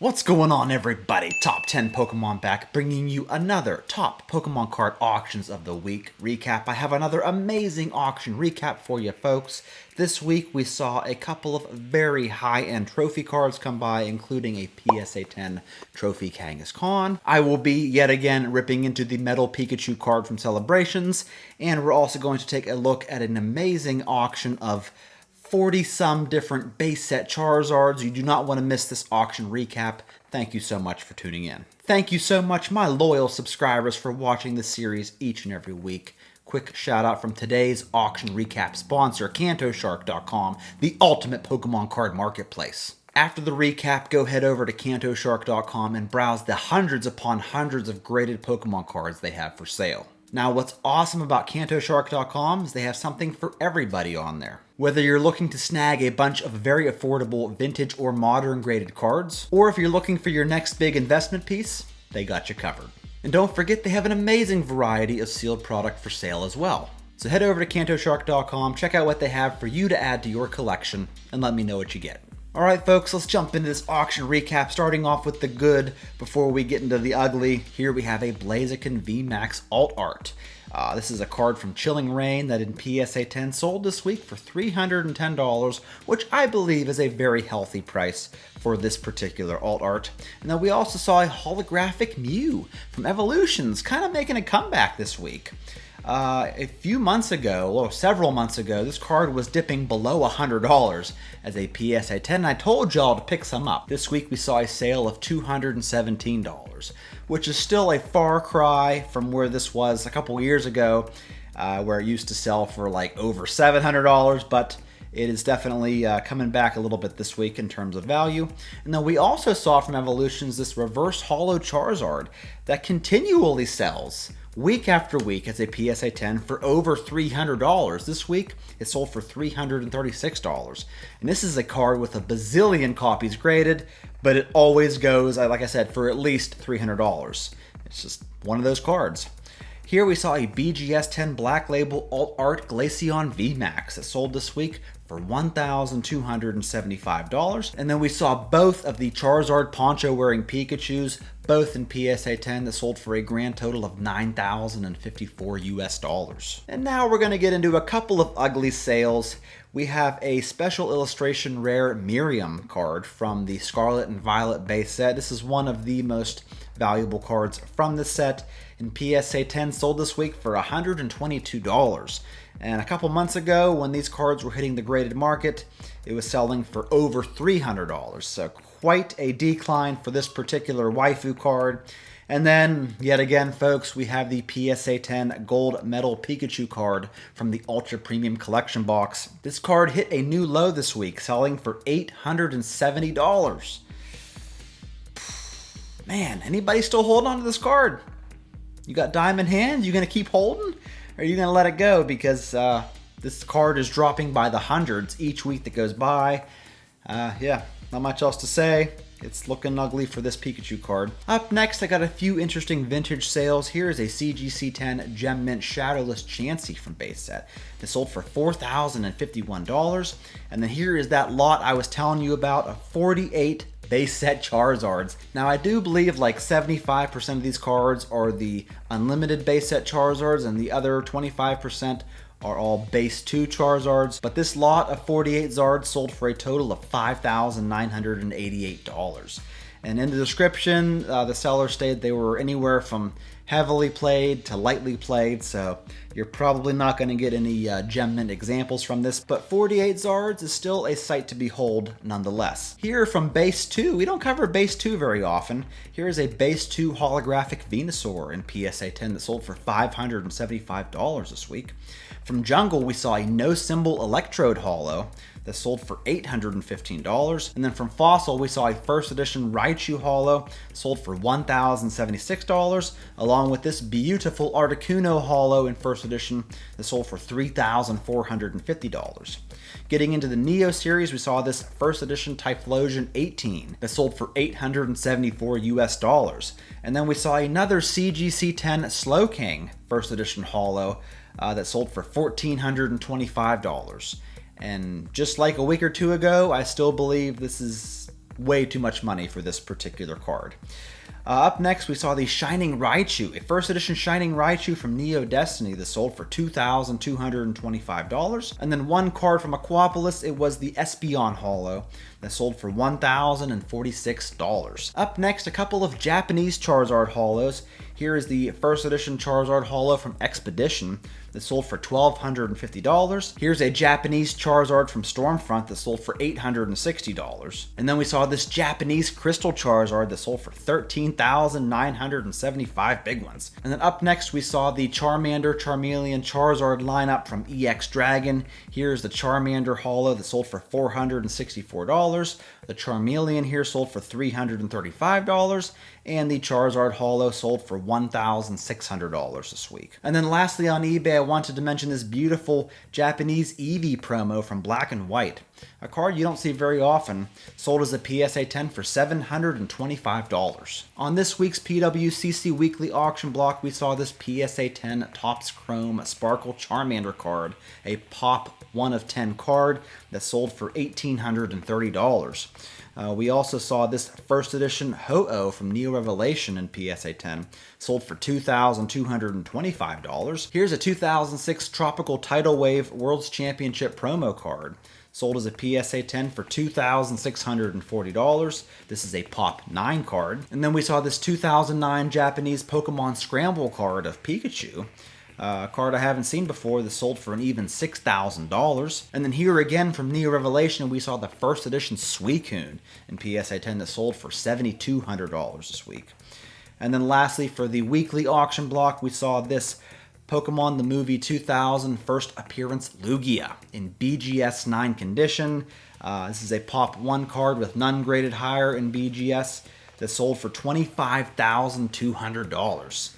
What's going on, everybody? Top 10 Pokemon back, bringing you another top Pokemon card auctions of the week recap. I have another amazing auction recap for you folks. This week we saw a couple of very high-end trophy cards come by, including a PSA 10 Trophy Kangaskhan. I will be yet again ripping into the Metal Pikachu card from Celebrations, and we're also going to take a look at an amazing auction of 40-some different base set Charizards. You do not want to miss this auction recap. Thank you so much for tuning in. Thank you so much, my loyal subscribers, for watching this series each and every week. Quick shout out from today's auction recap sponsor, KantoShark.com, the ultimate Pokemon card marketplace. After the recap, go head over to KantoShark.com and browse the hundreds upon hundreds of graded Pokemon cards they have for sale. Now, what's awesome about KantoShark.com is they have something for everybody on there. Whether you're looking to snag a bunch of very affordable vintage or modern graded cards, or if you're looking for your next big investment piece, they got you covered. And don't forget, they have an amazing variety of sealed product for sale as well. So head over to KantoShark.com, check out what they have for you to add to your collection, and let me know what you get. Alright folks, let's jump into this auction recap, starting off with the good before we get into the ugly. Here we have a Blaziken VMAX Alt Art. This is a card from Chilling Reign that in PSA 10 sold this week for $310, which I believe is a very healthy price for this particular alt art. And then we also saw a holographic Mew from Evolutions, kind of making a comeback this week. A few months ago, or several months ago, this card was dipping below $100 as a PSA 10, and I told y'all to pick some up. This week we saw a sale of $217, which is still a far cry from where this was a couple years ago, where it used to sell for like over $700, but it is definitely coming back a little bit this week in terms of value. And then we also saw from Evolutions this reverse holo Charizard that continually sells week after week as a PSA 10 for over $300. This week, it sold for $336. And this is a card with a bazillion copies graded, but it always goes, like I said, for at least $300. It's just one of those cards. Here we saw a BGS 10 Black Label Alt Art Glaceon VMAX that sold this week for $1,275. And then we saw both of the Charizard poncho wearing Pikachus, both in PSA 10, that sold for a grand total of $9,054. And now we're going to get into a couple of ugly sales. We have a special illustration rare Miriam card from the Scarlet and Violet base set. This is one of the most valuable cards from the set. In PSA 10 sold this week for $122. And a couple months ago, when these cards were hitting the graded market, it was selling for over $300. So quite a decline for this particular waifu card. And then, yet again, folks, we have the PSA 10 Gold Metal Pikachu card from the Ultra Premium Collection box. This card hit a new low this week, selling for $870. Man, anybody still hold on to this card? You got diamond hands? You gonna keep holding? Or are you gonna let it go? Because this card is dropping by the hundreds each week that goes by. Yeah, not much else to say. It's looking ugly for this Pikachu card. Up next, I got a few interesting vintage sales. Here is a CGC 10 Gem Mint Shadowless Chansey from base set. It sold for $4,051. And then here is that lot I was telling you about of 48 base set Charizards. Now I do believe like 75% of these cards are the unlimited base set Charizards, and the other 25% are all base 2 Charizards, but this lot of 48 Zards sold for a total of $5,988. And in the description, the seller stated they were anywhere from heavily played to lightly played, so you're probably not going to get any Gem Mint examples from this, but 48 Zards is still a sight to behold nonetheless. Here from base 2, we don't cover base 2 very often. Here is a base 2 holographic Venusaur in PSA 10 that sold for $575 this week. From Jungle, we saw a no symbol Electrode holo that sold for $815. And then from Fossil, we saw a first edition Raichu holo sold for $1,076, along with this beautiful Articuno holo in first edition that sold for $3,450. Getting into the Neo series, we saw this first edition Typhlosion 18 that sold for $874. And then we saw another CGC 10 Slowking first edition holo that sold for $1,425. And just like a week or two ago, I still believe this is way too much money for this particular card. Up next, we saw the Shining Raichu, a first edition Shining Raichu from Neo Destiny that sold for $2,225. And then one card from Aquapolis, it was the Espeon Holo that sold for $1,046. Up next, a couple of Japanese Charizard Holos. Here is the first edition Charizard Holo from Expedition that sold for $1,250. Here's a Japanese Charizard from Stormfront that sold for $860. And then we saw this Japanese Crystal Charizard that sold for $13,975, big ones. And then up next we saw the Charmander, Charmeleon, Charizard lineup from EX Dragon. Here's the Charmander Holo that sold for $464. The Charmeleon here sold for $335, and the Charizard Holo sold for $1,600 this week. And then lastly on eBay, I wanted to mention this beautiful Japanese Eevee promo from Black and White. A card you don't see very often, sold as a PSA 10 for $725. On this week's PWCC weekly auction block, we saw this PSA 10 Topps Chrome Sparkle Charmander card, a pop 1 of 10 card that sold for $1,830. We also saw this first edition Ho-Oh from Neo Revelation in PSA 10, sold for $2,225. Here's a 2006 Tropical Tidal Wave World's Championship promo card, sold as a PSA 10 for $2,640. This is a Pop 9 card. And then we saw this 2009 Japanese Pokemon Scramble card of Pikachu, a card I haven't seen before that sold for an even $6,000. And then here again from Neo Revelation, we saw the first edition Suicune in PSA 10 that sold for $7,200 this week. And then lastly, for the weekly auction block, we saw this Pokemon the Movie 2000 first appearance Lugia in BGS 9 condition. This is a Pop 1 card with none graded higher in BGS that sold for $25,200.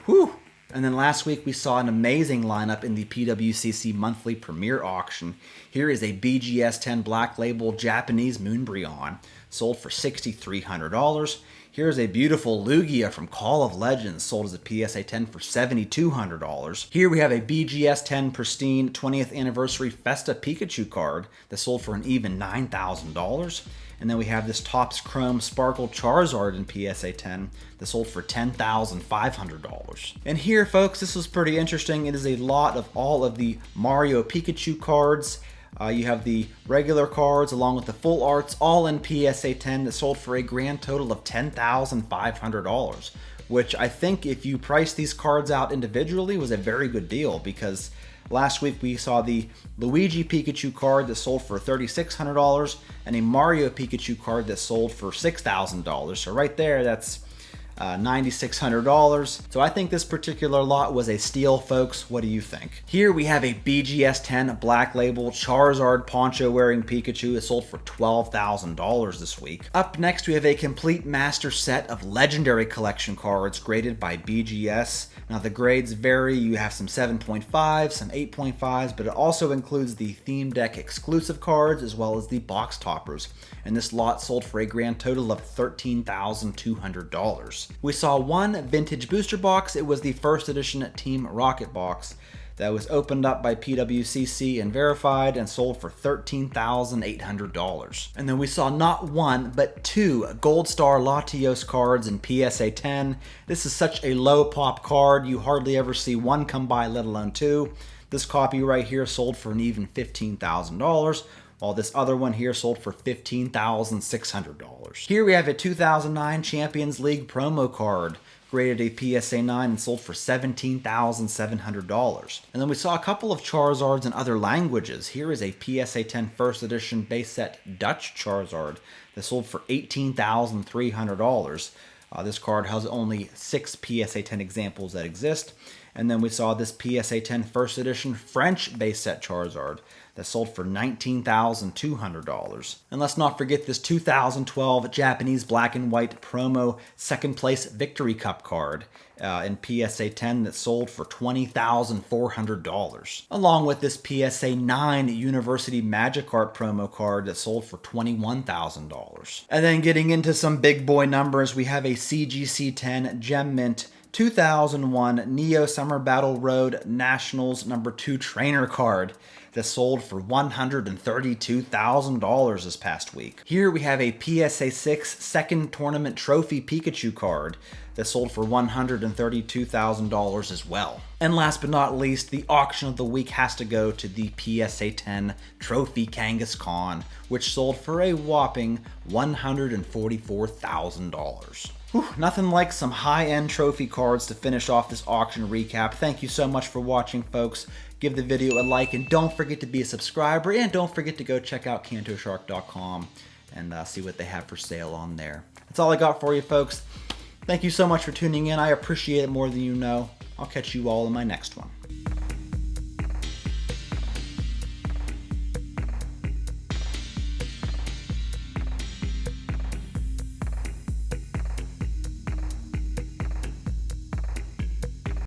Whew! And then last week we saw an amazing lineup in the PWCC monthly premiere auction. Here is a BGS 10 Black Label Japanese Moonbreon, sold for $6,300. Here's a beautiful Lugia from Call of Legends, sold as a PSA 10 for $7,200. Here we have a BGS 10 Pristine 20th Anniversary Festa Pikachu card that sold for an even $9,000. And then we have this Topps Chrome Sparkle Charizard in PSA 10 that sold for $10,500. And here, folks, this was pretty interesting. It is a lot of all of the Mario Pikachu cards. You have the regular cards along with the full arts, all in PSA 10 that sold for a grand total of $10,500, which I think if you price these cards out individually was a very good deal, because last week we saw the Luigi Pikachu card that sold for $3,600 and a Mario Pikachu card that sold for $6,000. So right there, that's $9,600. So I think this particular lot was a steal, folks. What do you think? Here we have a BGS 10 Black Label Charizard poncho wearing Pikachu. It sold for $12,000 this week. Up next, we have a complete master set of Legendary Collection cards graded by BGS. Now the grades vary. You have some 7.5s, some 8.5s, but it also includes the Theme Deck exclusive cards as well as the box toppers. And this lot sold for a grand total of $13,200. We saw one vintage booster box. It was the first edition Team Rocket box that was opened up by PWCC and verified and sold for $13,800. And then we saw not one, but two Gold Star Latios cards in PSA 10. This is such a low pop card. You hardly ever see one come by, let alone two. This copy right here sold for an even $15,000. While this other one here sold for $15,600. Here we have a 2009 Champions League promo card, graded a PSA 9 and sold for $17,700. And then we saw a couple of Charizards in other languages. Here is a PSA 10 first edition base set Dutch Charizard that sold for $18,300. This card has only 6 PSA 10 examples that exist. And then we saw this PSA 10 first edition French base set Charizard that sold for $19,200. And let's not forget this 2012 Japanese Black and White promo second place Victory Cup card in PSA 10 that sold for $20,400. Along with this PSA 9 University Magikarp promo card that sold for $21,000. And then getting into some big boy numbers, we have a CGC 10 Gem Mint 2001 Neo Summer Battle Road Nationals #2 trainer card that sold for $132,000 this past week. Here we have a PSA 6 second tournament trophy Pikachu card that sold for $132,000 as well. And last but not least, the auction of the week has to go to the PSA 10 trophy Kangaskhan, which sold for a whopping $144,000. Nothing like some high-end trophy cards to finish off this auction recap. Thank you so much for watching, folks. Give the video a like, and don't forget to be a subscriber, and don't forget to go check out KantoShark.com and see what they have for sale on there. That's all I got for you, folks. Thank you so much for tuning in. I appreciate it more than you know. I'll catch you all in my next one.